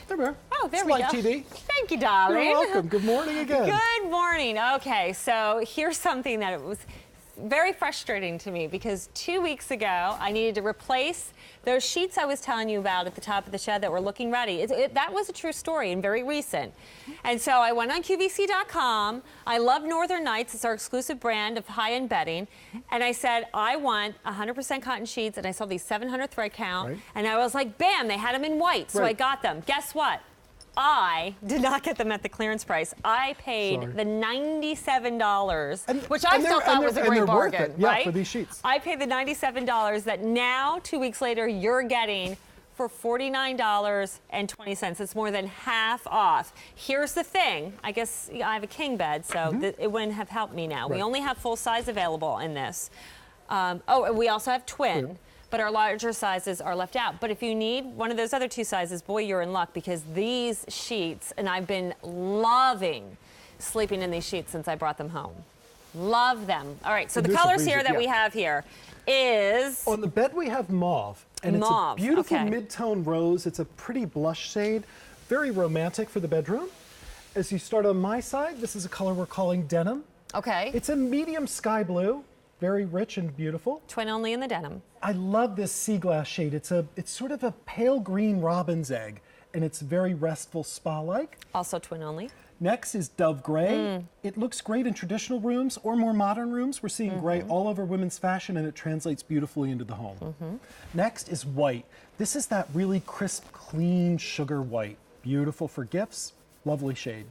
There we are. Oh, there it's we live go. TV. Thank you, darling. You're welcome. Good morning again. Good morning. Okay, so here's something that it was very frustrating to me because 2 weeks ago I needed to replace those sheets I was telling you about at the top of the shed that were looking ready. That was a true story and very recent. And so I went on QVC.com. I love Northern Nights. It's our exclusive brand of high-end bedding. And I said, I want 100% cotton sheets. And I saw these 700 thread count. Right. And I was like, bam, they had them in white. So I got them. Guess what? I did not get them at the clearance price. I paid the $97, which I still thought was a great bargain, right? For these sheets. I paid the $97 that now, 2 weeks later, you're getting for $49.20. It's more than half off. Here's the thing. I guess I have a king bed, so it wouldn't have helped me now. We only have full size available in this. Oh, and we also have twin. But our larger sizes are left out. But if you need one of those other two sizes, boy, you're in luck because these sheets, and I've been loving sleeping in these sheets since I brought them home. Love them. All right, so the colors here that we have here is... On the bed we have mauve. And mauve. It's a beautiful mid-tone rose. It's a pretty blush shade. Very romantic for the bedroom. As you start on my side, this is a color we're calling denim. Okay. It's a medium sky blue. Very rich and beautiful. Twin only in the denim. I love this sea glass shade. It's sort of a pale green robin's egg, and it's very restful spa-like. Also twin only. Next is dove gray. It looks great in traditional rooms or more modern rooms. We're seeing gray all over women's fashion, and it translates beautifully into the home. Next is white. This is that really crisp, clean sugar white. Beautiful for gifts, lovely shade.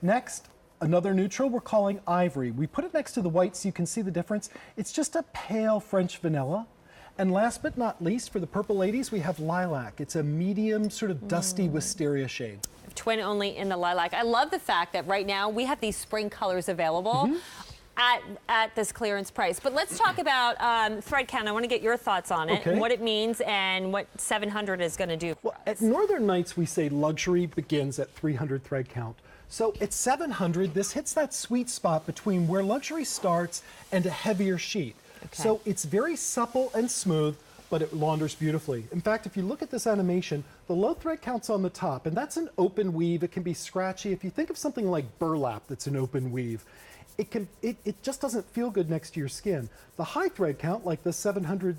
Next, another neutral we're calling ivory. We put it next to the white so you can see the difference. It's just a pale French vanilla. And last but not least, for the purple ladies, we have lilac. It's a medium, sort of dusty wisteria shade. Twin only in the lilac. I love the fact that right now we have these spring colors available at this clearance price. But let's talk about thread count. I want to get your thoughts on it, and what it means and what 700 is going to do. Well, at Northern Nights, we say luxury begins at 300 thread count. So at 700, this hits that sweet spot between where luxury starts and a heavier sheet. So it's very supple and smooth, but it launders beautifully. In fact, if you look at this animation, the low thread count's on the top, and that's an open weave. It can be scratchy. If you think of something like burlap that's an open weave, it just doesn't feel good next to your skin. The high thread count, like the 700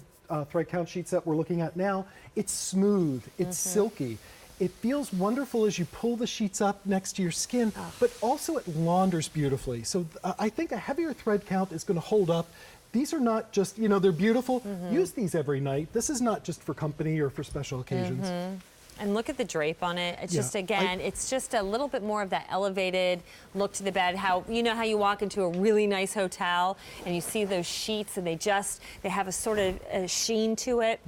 thread count sheets that we're looking at now, it's smooth, it's silky. It feels wonderful as you pull the sheets up next to your skin, but also it launders beautifully. So I think a heavier thread count is going to hold up. These are not just, you know, they're beautiful. Use these every night. This is not just for company or for special occasions. And look at the drape on it. It's just, again, it's just a little bit more of that elevated look to the bed. How, you know how you walk into a really nice hotel and you see those sheets and they have a sort of a sheen to it.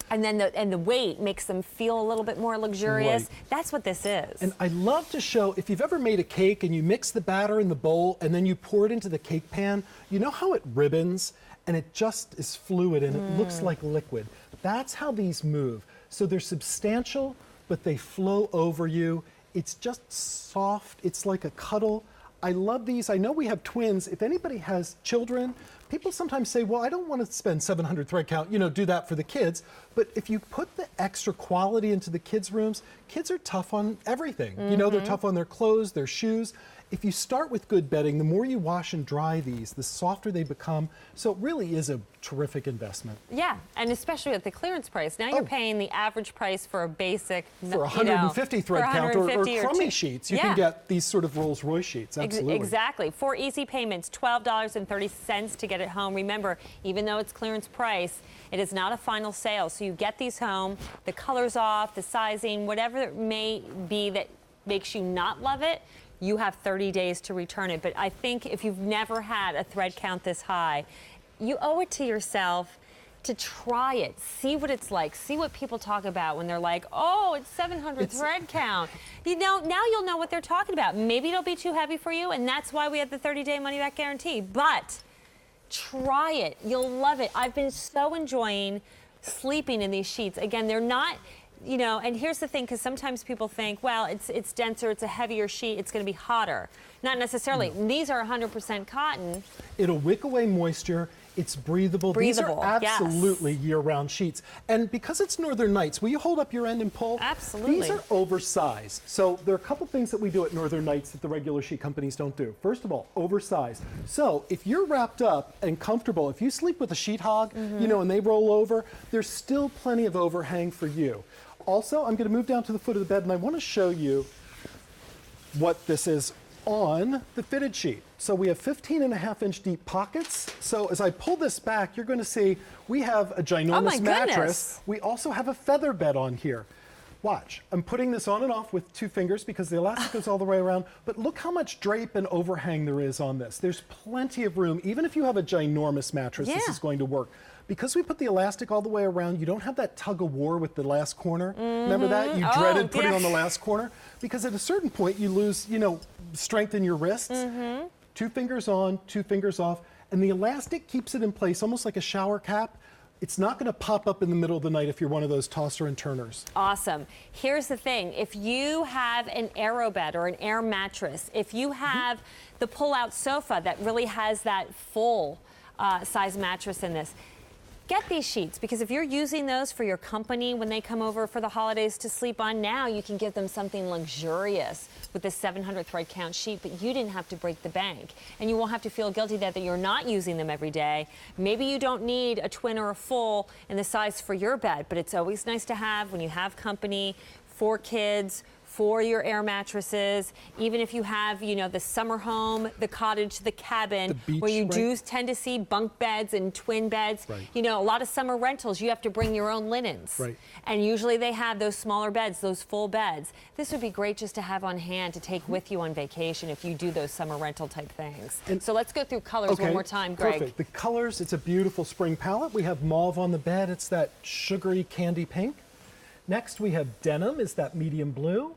And then the weight makes them feel a little bit more luxurious. That's what this is. And I love to show, if you've ever made a cake and you mix the batter in the bowl and then you pour it into the cake pan, you know how it ribbons and it just is fluid and it looks like liquid. That's how these move. So they're substantial, but they flow over you. It's just soft. It's like a cuddle. I love these. I know we have twins. If anybody has children, people sometimes say, well, I don't want to spend 700 thread count, you know, do that for the kids. But if you put the extra quality into the kids' rooms, kids are tough on everything. You know, they're tough on their clothes, their shoes. If you start with good bedding, the more you wash and dry these, the softer they become. So it really is a terrific investment. Yeah, and especially at the clearance price. Now you're paying the average price for a basic, for 150 thread count or crummy sheets. You can get these sort of Rolls Royce sheets. Absolutely. Exactly. 4 easy payments, $12.30 to get it home. Remember, even though it's clearance price, it is not a final sale. So you get these home, the color's off, the sizing, whatever it may be that makes you not love it, you have 30 days to return it. But I think if you've never had a thread count this high, you owe it to yourself to try it, see what it's like, see what people talk about when they're like, oh, it's 700 thread count. You know, now you'll know what they're talking about. Maybe it'll be too heavy for you, and that's why we have the 30-day money-back guarantee. But try it. You'll love it. I've been so enjoying sleeping in these sheets. Again, they're not, you know, and here's the thing, because sometimes people think, well, it's denser, it's a heavier sheet, it's going to be hotter. Not necessarily. These are 100% cotton. It'll wick away moisture. It's breathable. Breathable, These are yes. absolutely year-round sheets. And because it's Northern Nights, will you hold up your end and pull? Absolutely. These are oversized. So there are a couple things that we do at Northern Nights that the regular sheet companies don't do. First of all, oversized. So if you're wrapped up and comfortable, if you sleep with a sheet hog, you know, and they roll over, there's still plenty of overhang for you. Also, I'm going to move down to the foot of the bed, and I want to show you what this is on the fitted sheet. So we have 15.5-inch deep pockets. So as I pull this back, you're going to see we have a ginormous mattress. Goodness. We also have a feather bed on here. Watch, I'm putting this on and off with 2 fingers because the elastic goes all the way around, but look how much drape and overhang there is on this. There's plenty of room. Even if you have a ginormous mattress, this is going to work. Because we put the elastic all the way around, you don't have that tug of war with the last corner. Remember that? You dreaded putting on the last corner? Because at a certain point, you lose, you know, strength in your wrists. 2 fingers on, 2 fingers off, and the elastic keeps it in place, almost like a shower cap. It's not going to pop up in the middle of the night if you're one of those tosser and turners. Awesome. Here's the thing. If you have an aero bed or an air mattress, if you have the pull-out sofa that really has that full size mattress in this, get these sheets, because if you're using those for your company when they come over for the holidays to sleep on, now you can give them something luxurious with this 700 thread count sheet, but you didn't have to break the bank. And you won't have to feel guilty that you're not using them every day. Maybe you don't need a twin or a full in the size for your bed, but it's always nice to have when you have company, for kids, for your air mattresses, even if you have, you know, the summer home, the cottage, the cabin, the beach, where you right? do tend to see bunk beds and twin beds. Right. You know, a lot of summer rentals, you have to bring your own linens. Right. And usually they have those smaller beds, those full beds. This would be great just to have on hand to take with you on vacation if you do those summer rental type things. And so let's go through colors one more time, Greg. Perfect. The colors, it's a beautiful spring palette. We have mauve on the bed. It's that sugary candy pink. Next, we have denim, is that medium blue.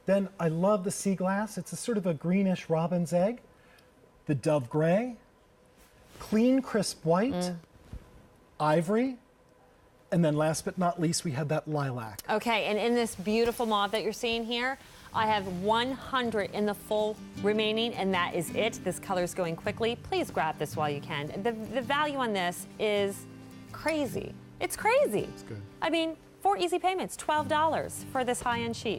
Then I love the sea glass. It's a sort of a greenish robin's egg. The dove gray, clean, crisp white, ivory, and then last but not least, we have that lilac. Okay, and in this beautiful mauve that you're seeing here, I have 100 in the full remaining, and that is it. This color is going quickly. Please grab this while you can. The value on this is crazy. It's crazy. It's good. I mean, 4 easy payments, $12 for this high-end sheet.